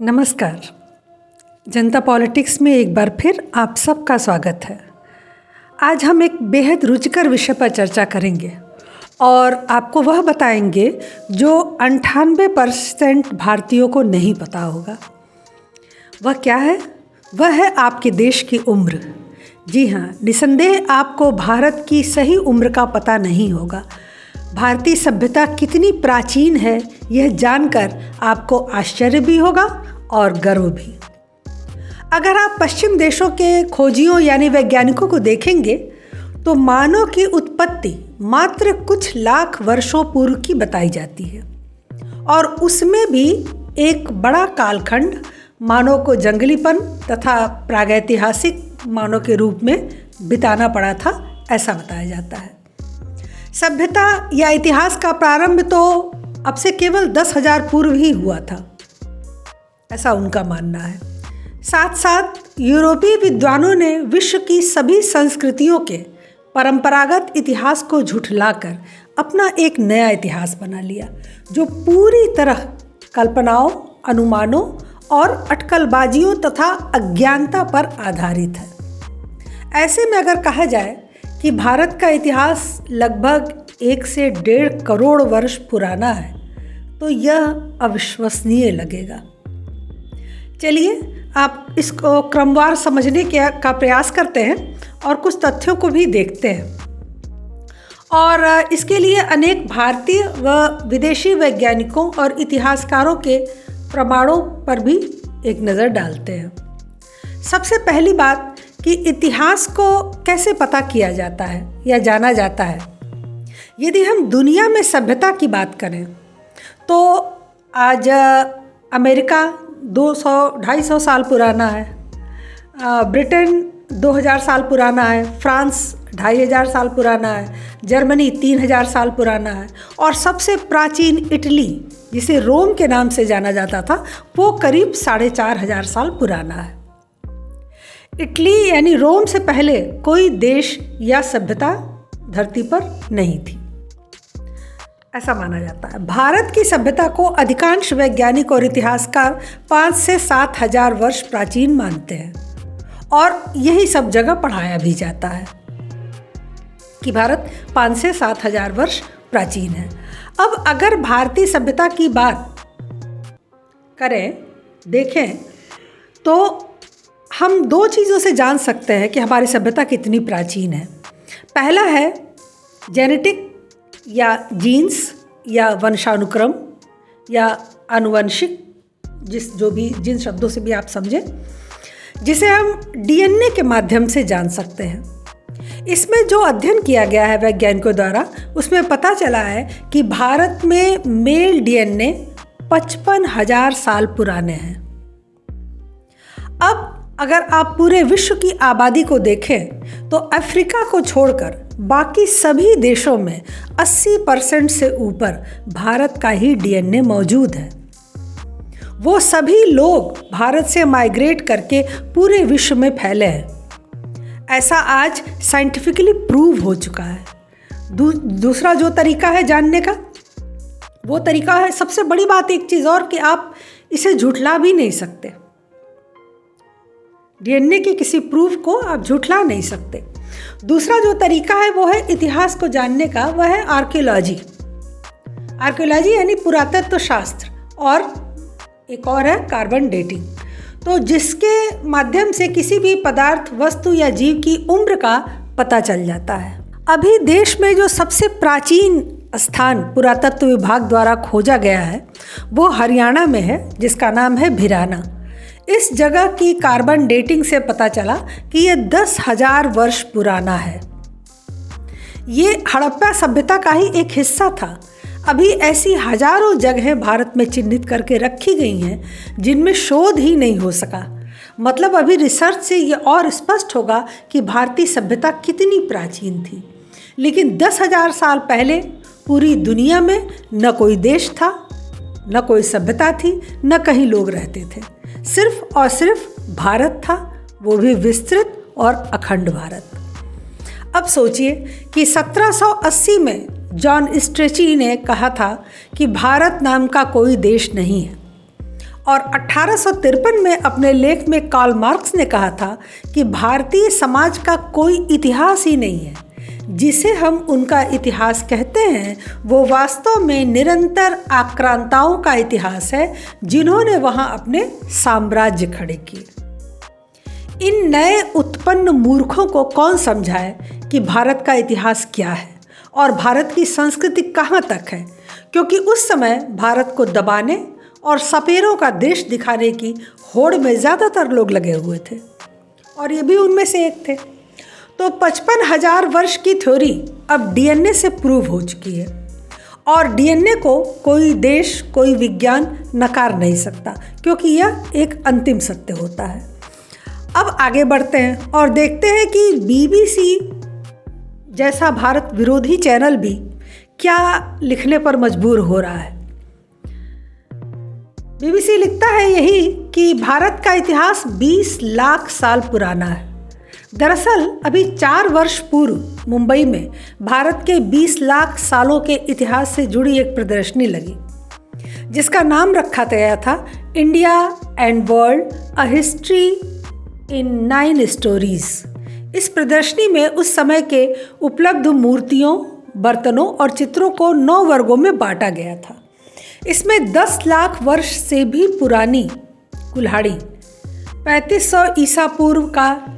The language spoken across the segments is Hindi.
नमस्कार। जनता पॉलिटिक्स में एक बार फिर आप सबका स्वागत है। आज हम एक बेहद रुचिकर विषय पर चर्चा करेंगे और आपको वह बताएंगे जो 98% भारतीयों को नहीं पता होगा। वह क्या है? वह है आपके देश की उम्र। जी हाँ, निसंदेह आपको भारत की सही उम्र का पता नहीं होगा। भारतीय सभ्यता कितनी प्राचीन है यह जानकर आपको आश्चर्य भी होगा और गर्व भी। अगर आप पश्चिम देशों के खोजियों यानी वैज्ञानिकों को देखेंगे तो मानव की उत्पत्ति मात्र कुछ लाख वर्षों पूर्व की बताई जाती है और उसमें भी एक बड़ा कालखंड मानव को जंगलीपन तथा प्रागैतिहासिक मानव के रूप में बिताना पड़ा था, ऐसा बताया जाता है। सभ्यता या इतिहास का प्रारंभ तो अब से केवल 10,000 पूर्व ही हुआ था, ऐसा उनका मानना है। साथ साथ यूरोपीय विद्वानों ने विश्व की सभी संस्कृतियों के परंपरागत इतिहास को झुठलाकर अपना एक नया इतिहास बना लिया, जो पूरी तरह कल्पनाओं, अनुमानों और अटकलबाजियों तथा अज्ञानता पर आधारित है। ऐसे में अगर कहा जाए कि भारत का इतिहास लगभग 1 से 1.5 करोड़ वर्ष पुराना है तो यह अविश्वसनीय लगेगा। चलिए आप इसको क्रमवार समझने का प्रयास करते हैं और कुछ तथ्यों को भी देखते हैं और इसके लिए अनेक भारतीय व विदेशी वैज्ञानिकों और इतिहासकारों के प्रमाणों पर भी एक नज़र डालते हैं। सबसे पहली बात कि इतिहास को कैसे पता किया जाता है या जाना जाता है। यदि हम दुनिया में सभ्यता की बात करें तो आज अमेरिका 200-250 साल पुराना है, ब्रिटेन 2000 साल पुराना है, फ्रांस 2500 साल पुराना है, जर्मनी 3000 साल पुराना है और सबसे प्राचीन इटली, जिसे रोम के नाम से जाना जाता था, वो करीब 4500 साल पुराना है। इटली यानी रोम से पहले कोई देश या सभ्यता धरती पर नहीं थी, ऐसा माना जाता है। भारत की सभ्यता को अधिकांश वैज्ञानिक और इतिहासकार 5 से 7 हजार वर्ष प्राचीन मानते हैं और यही सब जगह पढ़ाया भी जाता है कि भारत 5 से 7 हजार वर्ष प्राचीन है। अब अगर भारतीय सभ्यता की बात करें, देखें तो हम 2 चीज़ों से जान सकते हैं कि हमारी सभ्यता कितनी प्राचीन है। पहला है जेनेटिक या जीन्स या वंशानुक्रम या आनुवंशिक, जिन शब्दों से भी आप समझें, जिसे हम डीएनए के माध्यम से जान सकते हैं। इसमें जो अध्ययन किया गया है वैज्ञानिकों द्वारा, उसमें पता चला है कि भारत में मेल डीएनए 55,000 साल पुराने हैं। अब अगर आप पूरे विश्व की आबादी को देखें तो अफ्रीका को छोड़कर बाकी सभी देशों में 80% से ऊपर भारत का ही डीएनए मौजूद है। वो सभी लोग भारत से माइग्रेट करके पूरे विश्व में फैले हैं। ऐसा आज साइंटिफिकली प्रूव हो चुका है। दूसरा जो तरीका है जानने का, वो तरीका है, सबसे बड़ी बात एक चीज़ और, कि आप इसे झुठला भी नहीं सकते। डीएनए के किसी प्रूफ को आप झुठला नहीं सकते। दूसरा जो तरीका है वो है इतिहास को जानने का, वह है आर्कियोलॉजी। आर्कियोलॉजी यानी पुरातत्व शास्त्र, और एक और है कार्बन डेटिंग, तो जिसके माध्यम से किसी भी पदार्थ, वस्तु या जीव की उम्र का पता चल जाता है। अभी देश में जो सबसे प्राचीन स्थान पुरातत्व विभाग द्वारा खोजा गया है वो हरियाणा में है, जिसका नाम है भिराना। इस जगह की कार्बन डेटिंग से पता चला कि ये 10,000 वर्ष पुराना है। ये हड़प्पा सभ्यता का ही एक हिस्सा था। अभी ऐसी हजारों जगहें भारत में चिन्हित करके रखी गई हैं जिनमें शोध ही नहीं हो सका। मतलब अभी रिसर्च से ये और स्पष्ट होगा कि भारतीय सभ्यता कितनी प्राचीन थी। लेकिन 10,000 साल पहले पूरी दुनिया में न कोई देश था, न कोई सभ्यता थी, न कहीं लोग रहते थे। सिर्फ और सिर्फ भारत था, वो भी विस्तृत और अखंड भारत। अब सोचिए कि 1780 में जॉन स्ट्रेची ने कहा था कि भारत नाम का कोई देश नहीं है और 1853 में अपने लेख में कार्ल मार्क्स ने कहा था कि भारतीय समाज का कोई इतिहास ही नहीं है। जिसे हम उनका इतिहास कहते हैं वो वास्तव में निरंतर आक्रांताओं का इतिहास है, जिन्होंने वहाँ अपने साम्राज्य खड़े किए। इन नए उत्पन्न मूर्खों को कौन समझाए कि भारत का इतिहास क्या है और भारत की संस्कृति कहाँ तक है, क्योंकि उस समय भारत को दबाने और सपेरों का देश दिखाने की होड़ में ज़्यादातर लोग लगे हुए थे, और ये भी उनमें से एक थे। तो 55,000 वर्ष की थ्योरी अब डीएनए से प्रूव हो चुकी है, और डीएनए को कोई देश, कोई विज्ञान नकार नहीं सकता, क्योंकि यह एक अंतिम सत्य होता है। अब आगे बढ़ते हैं और देखते हैं कि बीबीसी जैसा भारत विरोधी चैनल भी क्या लिखने पर मजबूर हो रहा है। बीबीसी लिखता है यही कि भारत का इतिहास 20 लाख साल पुराना है। दरअसल अभी 4 वर्ष पूर्व मुंबई में भारत के 20 लाख सालों के इतिहास से जुड़ी एक प्रदर्शनी लगी, जिसका नाम रखा गया था India and world, a history in 9 stories. इस प्रदर्शनी में उस समय के उपलब्ध मूर्तियों, बर्तनों और चित्रों को 9 वर्गों में बांटा गया था। इसमें 10 लाख वर्ष से भी पुरानी कुल्हाड़ी, 3500 ईसा पूर्व का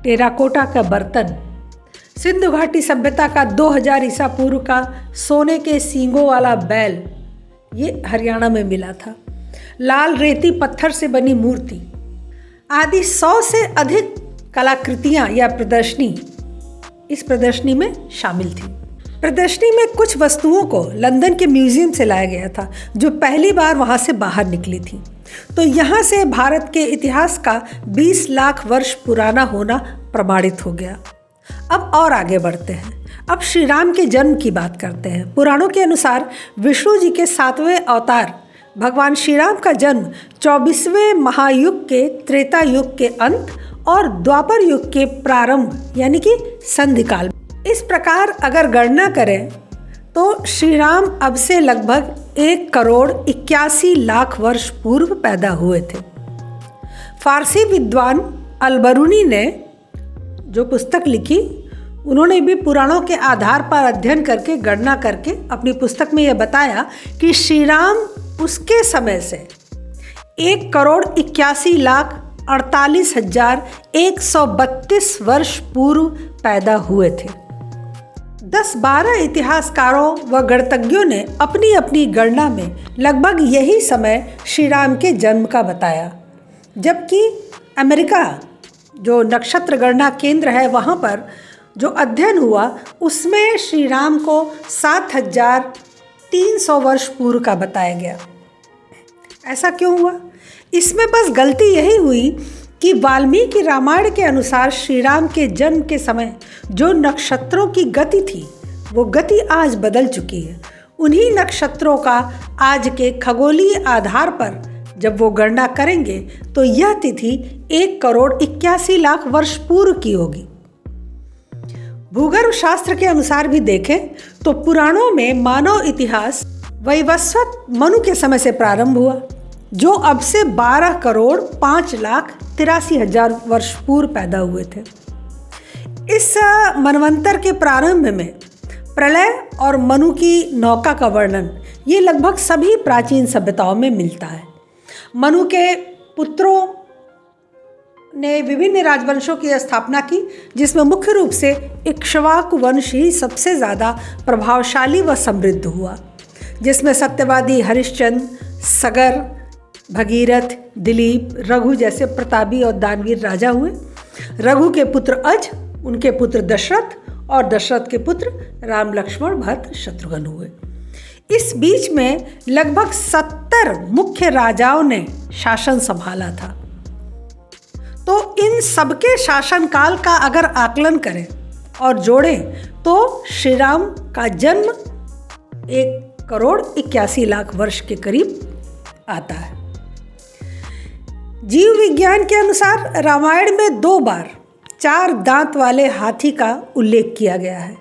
टेराकोटा का बर्तन, सिंधु घाटी सभ्यता का 2000 ईसा पूर्व का सोने के सींगों वाला बैल, ये हरियाणा में मिला था, लाल रेती पत्थर से बनी मूर्ति आदि 100 से अधिक कलाकृतियाँ या प्रदर्शनी इस प्रदर्शनी में शामिल थी। प्रदर्शनी में कुछ वस्तुओं को लंदन के म्यूजियम से लाया गया था, जो पहली बार वहाँ से बाहर निकली थी। तो यहाँ से भारत के इतिहास का 20 लाख वर्ष पुराना होना प्रमाणित हो गया। अब और आगे बढ़ते हैं। अब श्री राम के जन्म की बात करते हैं। पुराणों के अनुसार विष्णु जी के 7वें अवतार भगवान श्री राम का जन्म 24वें महायुग के त्रेता युग के अंत और द्वापर युग के प्रारंभ यानी कि संधिकाल। इस प्रकार अगर गणना करें तो श्री राम अब से लगभग 1,81,00,000 वर्ष पूर्व पैदा हुए थे। फारसी विद्वान अल-बरूनी ने जो पुस्तक लिखी, उन्होंने भी पुराणों के आधार पर अध्ययन करके गणना करके अपनी पुस्तक में यह बताया कि श्री राम उसके समय से 1,81,48,132 वर्ष पूर्व पैदा हुए थे। 10-12 इतिहासकारों व गणतज्ञों ने अपनी अपनी गणना में लगभग यही समय श्री राम के जन्म का बताया, जबकि अमेरिका जो नक्षत्र गणना केंद्र है वहाँ पर जो अध्ययन हुआ उसमें श्री राम को 7,300 वर्ष पूर्व का बताया गया। ऐसा क्यों हुआ? इसमें बस गलती यही हुई कि वाल्मीकि रामायण के अनुसार श्री राम के जन्म के समय जो नक्षत्रों की गति थी वो गति आज बदल चुकी है। उन्हीं नक्षत्रों का आज के खगोलीय आधार पर जब वो गणना करेंगे तो यह तिथि 1,81,00,000 वर्ष पूर्व की होगी। भूगर्भ शास्त्र के अनुसार भी देखें तो पुराणों में मानव इतिहास वैवस्वत मनु के समय से प्रारंभ हुआ, जो अब से 12,05,83,000 वर्ष पूर्व पैदा हुए थे। इस मनवंतर के प्रारंभ में प्रलय और मनु की नौका का वर्णन ये लगभग सभी प्राचीन सभ्यताओं में मिलता है। मनु के पुत्रों ने विभिन्न राजवंशों की स्थापना की, जिसमें मुख्य रूप से इक्ष्वाकु वंश ही सबसे ज़्यादा प्रभावशाली व समृद्ध हुआ, जिसमें सत्यवादी हरिश्चंद्र, सगर, भगीरथ, दिलीप, रघु जैसे प्रतापी और दानवीर राजा हुए। रघु के पुत्र अज, उनके पुत्र दशरथ और दशरथ के पुत्र राम, लक्ष्मण, भरत, शत्रुघ्न हुए। इस बीच में लगभग 70 मुख्य राजाओं ने शासन संभाला था। तो इन सबके शासनकाल का अगर आकलन करें और जोड़ें तो श्री राम का जन्म 1,81,00,000 वर्ष के करीब आता है। जीव विज्ञान के अनुसार रामायण में 2 बार 4 दांत वाले हाथी का उल्लेख किया गया है।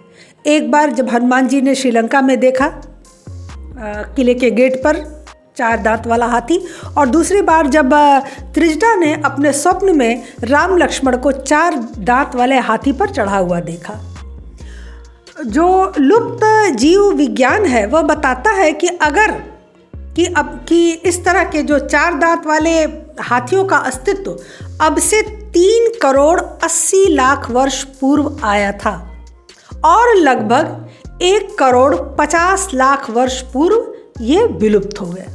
एक बार जब हनुमान जी ने श्रीलंका में देखा, किले के गेट पर 4 दांत वाला हाथी, और दूसरी बार जब त्रिजटा ने अपने स्वप्न में राम लक्ष्मण को 4 दांत वाले हाथी पर चढ़ा हुआ देखा। जो लुप्त जीव विज्ञान है वह बताता है कि इस तरह के जो 4 दांत वाले हाथियों का अस्तित्व अब से 3 करोड़ 80 लाख वर्ष पूर्व आया था और लगभग 1 करोड़ 50 लाख वर्ष पूर्व ये विलुप्त हो गए।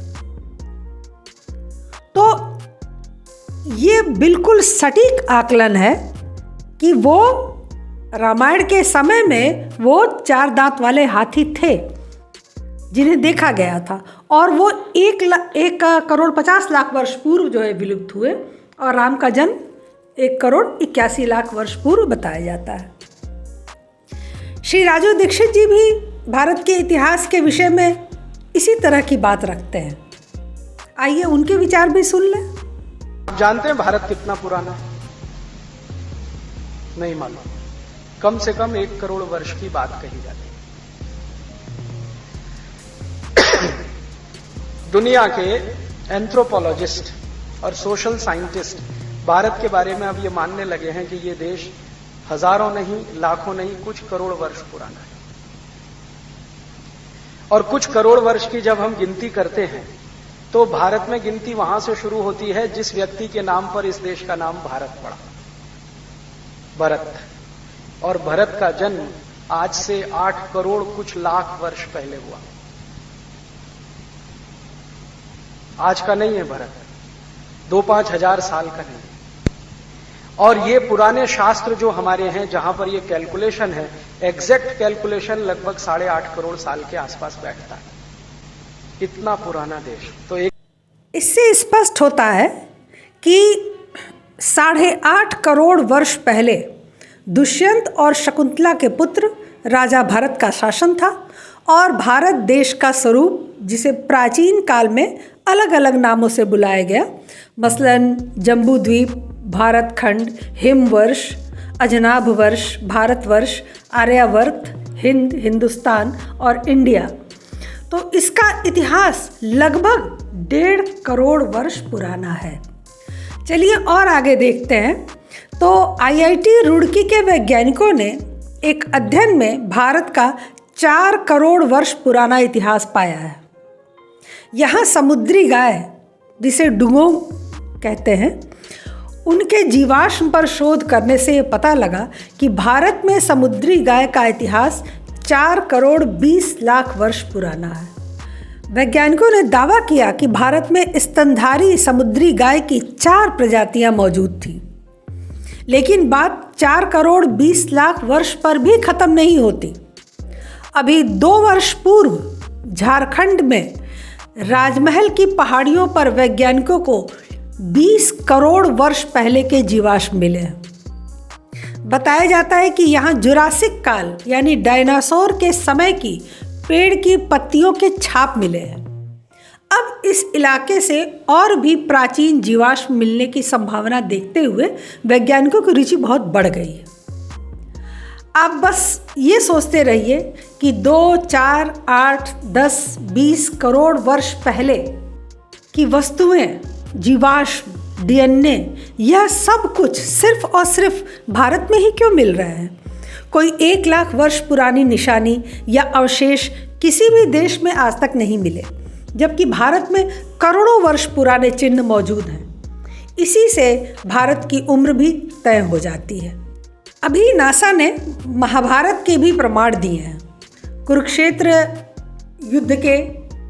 तो ये बिल्कुल सटीक आकलन है कि वो रामायण के समय में वो 4 दांत वाले हाथी थे जिन्हें देखा गया था, और वो 1 करोड़ 50 लाख वर्ष पूर्व जो है विलुप्त हुए, और राम का जन्म 1 करोड़ 81 लाख वर्ष पूर्व बताया जाता है। श्री राजू दीक्षित जी भी भारत के इतिहास के विषय में इसी तरह की बात रखते हैं। आइए उनके विचार भी सुन लें। आप जानते हैं भारत कितना पुराना है? नहीं मालूम। कम से कम 1 करोड़ वर्ष की बात कही जाती है। दुनिया के एंथ्रोपोलॉजिस्ट और सोशल साइंटिस्ट भारत के बारे में अब ये मानने लगे हैं कि ये देश हजारों नहीं, लाखों नहीं, कुछ करोड़ वर्ष पुराना है। और कुछ करोड़ वर्ष की जब हम गिनती करते हैं तो भारत में गिनती वहां से शुरू होती है जिस व्यक्ति के नाम पर इस देश का नाम भारत पड़ा, भरत। और भरत का जन्म आज से 8 करोड़ कुछ लाख वर्ष पहले हुआ। आज का नहीं है भरत, 2-5 हजार साल का नहीं। और ये पुराने शास्त्र जो हमारे हैं जहां पर ये कैलकुलेशन है, एग्जैक्ट कैलकुलेशन लगभग 8.5 करोड़ साल के आसपास बैठता है। इतना पुराना देश। तो इससे स्पष्ट होता है कि 8.5 करोड़ वर्ष पहले दुष्यंत और शकुंतला के पुत्र राजा भरत का शासन था, और भारत देश का स्वरूप, जिसे प्राचीन काल में अलग अलग नामों से बुलाया गया, मसलन जम्बूद्वीप, भारतखंड, हिमवर्ष, अजनाभ वर्ष, भारतवर्ष, आर्यावर्त, हिंद, हिंदुस्तान और इंडिया, तो इसका इतिहास लगभग 1.5 करोड़ वर्ष पुराना है। चलिए और आगे देखते हैं। तो IIT रुड़की के वैज्ञानिकों ने एक अध्ययन में भारत का 4 करोड़ वर्ष पुराना इतिहास पाया है। यहाँ समुद्री गाय, जिसे डुगोंग कहते हैं, उनके जीवाश्म पर शोध करने से ये पता लगा कि भारत में समुद्री गाय का इतिहास 4 करोड़ 20 लाख वर्ष पुराना है। वैज्ञानिकों ने दावा किया कि भारत में स्तनधारी समुद्री गाय की 4 प्रजातियां मौजूद थीं। लेकिन बात 4 करोड़ 20 लाख वर्ष पर भी खत्म नहीं होती। अभी 2 वर्ष पूर्व झारखंड में राजमहल की पहाड़ियों पर वैज्ञानिकों को 20 करोड़ वर्ष पहले के जीवाश्म मिले हैं। बताया जाता है कि यहाँ जुरासिक काल यानी डायनासोर के समय की पेड़ की पत्तियों के छाप मिले हैं। अब इस इलाके से और भी प्राचीन जीवाश्म मिलने की संभावना देखते हुए वैज्ञानिकों की रुचि बहुत बढ़ गई है। आप बस ये सोचते रहिए कि 2, 4, 8, 10, 20 करोड़ वर्ष पहले की वस्तुएं, जीवाश्म, DNA, यह सब कुछ सिर्फ और सिर्फ भारत में ही क्यों मिल रहे हैं? कोई 1 लाख वर्ष पुरानी निशानी या अवशेष किसी भी देश में आज तक नहीं मिले, जबकि भारत में करोड़ों वर्ष पुराने चिन्ह मौजूद हैं। इसी से भारत की उम्र भी तय हो जाती है। अभी नासा ने महाभारत के भी प्रमाण दिए हैं। कुरुक्षेत्र युद्ध के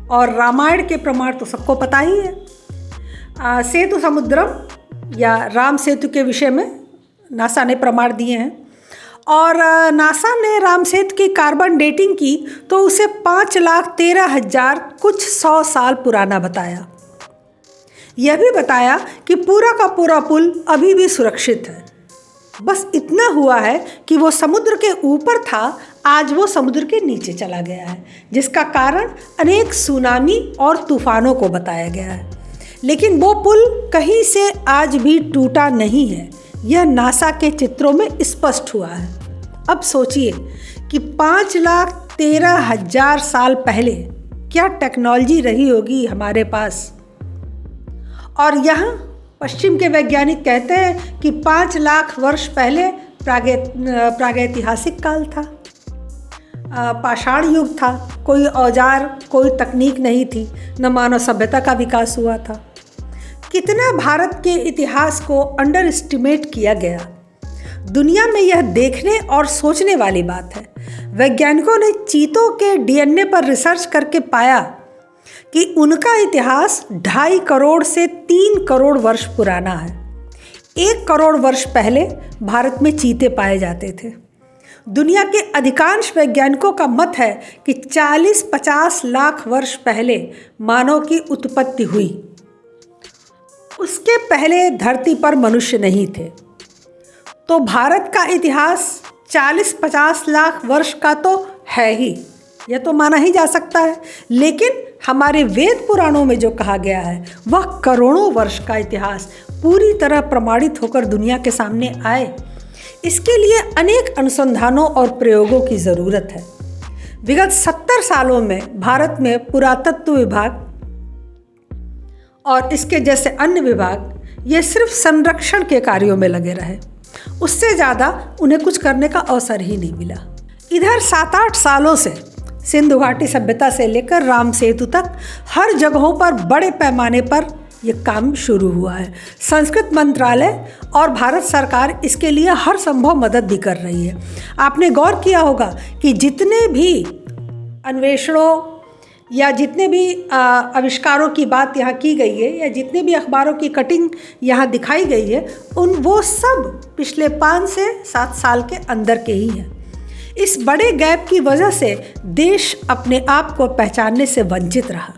और रामायण के प्रमाण तो सबको पता ही है। सेतु समुद्रम या राम सेतु के विषय में नासा ने प्रमाण दिए हैं, और नासा ने राम सेतु की कार्बन डेटिंग की तो उसे 5,13,000 कुछ 100 साल पुराना बताया। यह भी बताया कि पूरा का पूरा पुल अभी भी सुरक्षित है। बस इतना हुआ है कि वो समुद्र के ऊपर था, आज वो समुद्र के नीचे चला गया है, जिसका कारण अनेक सुनामी और तूफानों को बताया गया है। लेकिन वो पुल कहीं से आज भी टूटा नहीं है, यह नासा के चित्रों में स्पष्ट हुआ है। अब सोचिए कि 5,13,000 साल पहले क्या टेक्नोलॉजी रही होगी हमारे पास। और यहाँ पश्चिम के वैज्ञानिक कहते हैं कि 5 लाख वर्ष पहले प्रागैतिहासिक काल था, पाषाण युग था, कोई औजार कोई तकनीक नहीं थी, न मानव सभ्यता का विकास हुआ था। कितना भारत के इतिहास को अंडर एस्टिमेट किया गया। दुनिया में यह देखने और सोचने वाली बात है। वैज्ञानिकों ने चीतों के डीएनए पर रिसर्च करके पाया कि उनका इतिहास 2.5 करोड़ से 3 करोड़ वर्ष पुराना है। 1 करोड़ वर्ष पहले भारत में चीते पाए जाते थे। दुनिया के अधिकांश वैज्ञानिकों का मत है कि 40-50 लाख वर्ष पहले मानव की उत्पत्ति हुई। उसके पहले धरती पर मनुष्य नहीं थे। तो भारत का इतिहास 40-50 लाख वर्ष का तो है ही, यह तो माना ही जा सकता है। लेकिन हमारे वेद पुराणों में जो कहा गया है वह करोड़ों वर्ष का इतिहास पूरी तरह प्रमाणित होकर दुनिया के सामने आए। इसके लिए अनेक अनुसंधानों और प्रयोगों की ज़रूरत है। विगत 70 सालों में भारत में पुरातत्व विभाग और इसके जैसे अन्य विभाग ये सिर्फ संरक्षण के कार्यों में लगे रहे, उससे ज़्यादा उन्हें कुछ करने का अवसर ही नहीं मिला। इधर 7-8 सालों से सिंधु घाटी सभ्यता से लेकर राम सेतु तक हर जगहों पर बड़े पैमाने पर यह काम शुरू हुआ है। संस्कृत मंत्रालय और भारत सरकार इसके लिए हर संभव मदद भी कर रही है। आपने गौर किया होगा कि जितने भी अन्वेषणों या जितने भी आविष्कारों की बात यहाँ की गई है या जितने भी अखबारों की कटिंग यहाँ दिखाई गई है वो सब पिछले 5 से 7 साल के अंदर के ही हैं। इस बड़े गैप की वजह से देश अपने आप को पहचानने से वंचित रहा,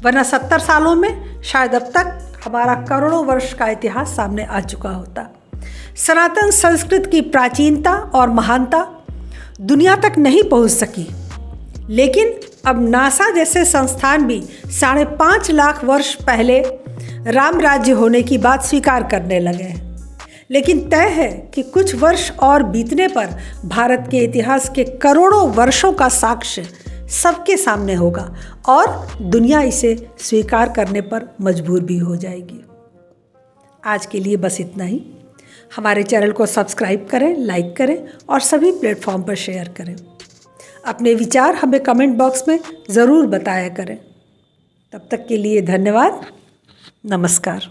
वरना 70 सालों में शायद अब तक हमारा करोड़ों वर्ष का इतिहास सामने आ चुका होता। सनातन संस्कृत की प्राचीनता और महानता दुनिया तक नहीं पहुंच सकी, लेकिन अब नासा जैसे संस्थान भी 5.5 लाख वर्ष पहले राम राज्य होने की बात स्वीकार करने लगे हैं। लेकिन तय है कि कुछ वर्ष और बीतने पर भारत के इतिहास के करोड़ों वर्षों का साक्ष्य सबके सामने होगा और दुनिया इसे स्वीकार करने पर मजबूर भी हो जाएगी। आज के लिए बस इतना ही। हमारे चैनल को सब्सक्राइब करें, लाइक करें और सभी प्लेटफॉर्म पर शेयर करें। अपने विचार हमें कमेंट बॉक्स में ज़रूर बताया करें। तब तक के लिए धन्यवाद। नमस्कार।